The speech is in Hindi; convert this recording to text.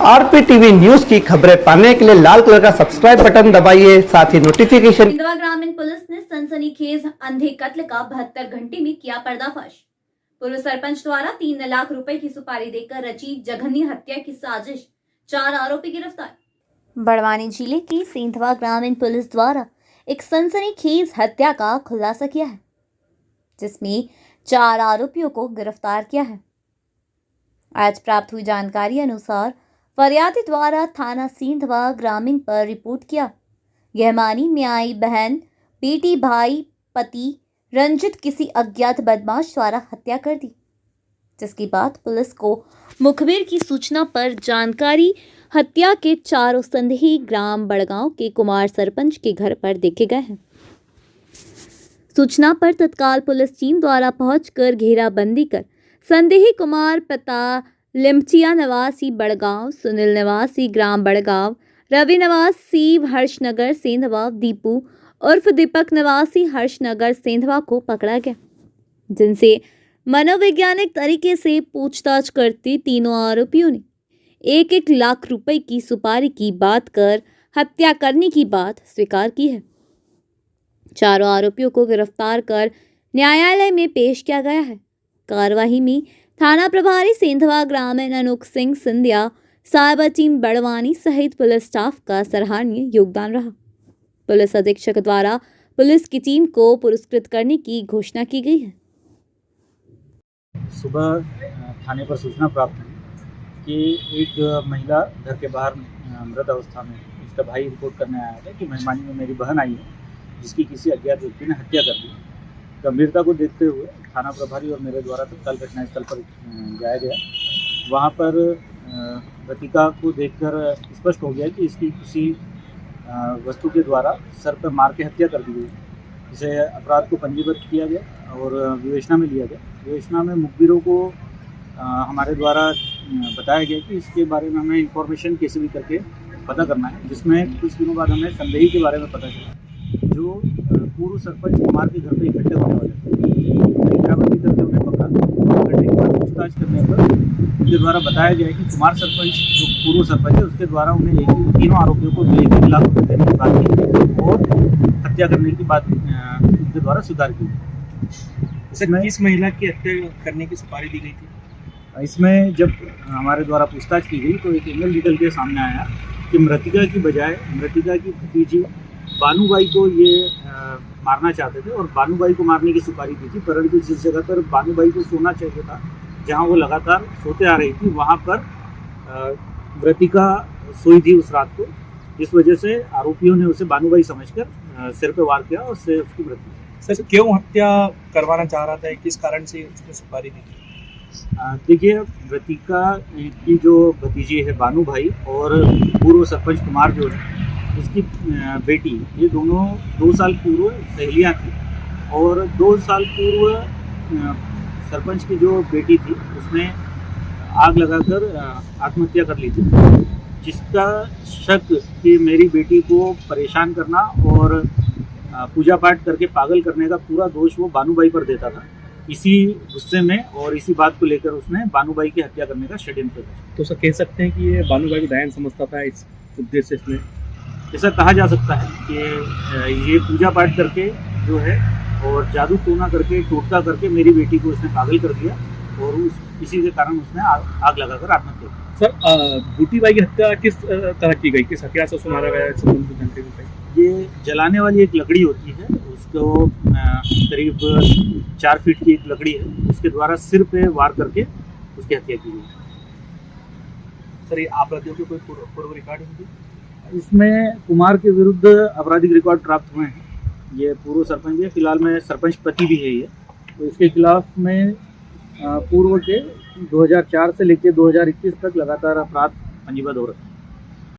आरपीटीवी न्यूज की खबरें पाने के लिए लाल कलर का सब्सक्राइब बटन दबाइए, साथ ही नोटिफिकेशन। सिंधवा ग्रामीण पुलिस ने सनसनीखेज अंधे कत्ल का 72 घंटे में किया पर्दाफाश। पूर्व सरपंच द्वारा 3 लाख रुपए की सुपारी देकर रची जघन्य हत्या की साजिश, 4 आरोपी गिरफ्तार। बड़वानी जिले की सिंधवा ग्रामीण पुलिस द्वारा एक सनसनीखेज हत्या का खुलासा किया है, जिसमें 4 आरोपियों को गिरफ्तार किया है। आज प्राप्त हुई जानकारी अनुसार फरियादी द्वारा थाना सिंधवा ग्रामीण पर रिपोर्ट किया यह मानी में आई बहन, बेटी, भाई, पति रंजित किसी अज्ञात बदमाश द्वारा हत्या कर दी, जिसके बाद पुलिस को मुखबिर की सूचना पर जानकारी हत्या के 4 संदेही ग्राम बड़गांव के कुमार सरपंच के घर पर देखे गए हैं। सूचना पर तत्काल पुलिस टीम द्वारा पहुंचकर घेराबंदी कर संदेही कुमार पिता लिमचिया निवासी बड़गांव, सुनील निवासी ग्राम बड़गांव, रवि निवासी हर्षनगर सेंधवा, दीपू उर्फ दीपक निवासी हर्षनगर सेंधवा को पकड़ा गया, जिनसे मनोवैज्ञानिक तरीके से पूछताछ करते तीनों आरोपियों ने 1-1 लाख रुपए की सुपारी की बात कर हत्या करने की बात स्वीकार की है। चारों आरोपियों को गिरफ्तार कर न्यायालय में पेश किया गया है। कार्यवाही में थाना प्रभारी सेंधवा ग्रामीण अनूप सिंह सिंधिया, साइबर टीम बड़वानी सहित पुलिस स्टाफ का सराहनीय योगदान रहा। पुलिस अधीक्षक द्वारा पुलिस की टीम को पुरस्कृत करने की घोषणा की गई है। सुबह थाने पर सूचना प्राप्त हुई कि एक महिला घर के बाहर मृत अवस्था में, उसका भाई रिपोर्ट करने आया था कि मेहमानी में मेरी बहन आई है जिसकी किसी अज्ञात व्यक्ति ने हत्या कर दी। गंभीरता को देखते हुए थाना प्रभारी और मेरे द्वारा तत्काल घटनास्थल पर जाया गया। वहाँ पर मृतिका को देखकर स्पष्ट हो गया कि इसकी किसी वस्तु के द्वारा सर पर मार के हत्या कर दी गई। इसे अपराध को पंजीबद्ध किया गया और विवेचना में लिया गया। विवेचना में मुखबिरों को हमारे द्वारा बताया गया कि इसके बारे में हमें इंफॉर्मेशन कैसे भी करके पता करना है, जिसमें कुछ दिनों बाद हमें संदेही के बारे में पता चला जो पूर्व सरपंच कुमार के घर पे इकट्ठे होने वाले थे। घेराबंदी करके उन्हें पकड़ा। पकड़ने के बाद पूछताछ करने पर उनके द्वारा बताया गया कि कुमार सरपंच जो पूर्व सरपंच है उसके द्वारा उन्हें तीनों आरोपियों को 1 लाख रुपये देने की बात की और हत्या करने की बात उनके द्वारा स्वीकार की। इसमें किस महिला की हत्या करने की सुपारी दी गई थी? इसमें जब हमारे द्वारा पूछताछ की गई तो एक एंगल निकल के सामने आया कि मृतिका की बजाय मृतिका की भतीजी बानूबाई को ये मारना चाहते थे और बानूबाई को मारने की सुपारी दी थी, परंतु जिस जगह पर बानूबाई को सोना चाहिए था, जहां वो लगातार सोते आ रही थी, वहां पर मृतिका सोई थी उस रात को। इस वजह से आरोपियों ने उसे बानूबाई समझकर सिर पे वार किया और उससे उसकी मृत्यु। सर, क्यों हत्या करवाना चाह रहा था, किस कारण से उसने सुपारी दी थी? देखिए, मृतिका की जो भतीजी है बानूबाई और पूर्व सरपंच कुमार जो है उसकी बेटी, ये दोनों 2 साल पूर्व सहेलियाँ थी और 2 साल पूर्व सरपंच की जो बेटी थी उसने आग लगाकर आत्महत्या कर ली थी, जिसका शक कि मेरी बेटी को परेशान करना और पूजा पाठ करके पागल करने का पूरा दोष वो बानूबाई पर देता था। इसी गुस्से में और इसी बात को लेकर उसने बानूबाई की हत्या करने का षड्यंत्र किया। तो सर कह सकते हैं कि ये बानूबाई को दयान समझता था इस उद्देश्य से इसमें? ऐसा कहा जा सकता है कि ये पूजा पाठ करके जो है और जादू टोना करके टोटका करके मेरी बेटी को उसने पागल कर दिया और इसी के कारण उसने आग लगाकर आत्महत्या की। सर, बूटीबाई की हत्या किस तरह की गई, किस हथियार से उसको मारा गया? ये जलाने वाली एक लकड़ी होती है, उसको करीब 4 फीट की एक लकड़ी है, उसके द्वारा सिर पे वार करके उसकी हत्या की गई। सर, ये अपराधियों के कोई पूर्व रिकॉर्ड होंगे? इसमें कुमार के विरुद्ध आपराधिक रिकॉर्ड प्राप्त हुए हैं। ये पूर्व सरपंच है, फिलहाल में सरपंच पति भी है ये, तो इसके खिलाफ में पूर्व के 2004 से लेकर 2021 तक लगातार अपराध पंजीबद्ध हो रहे हैं।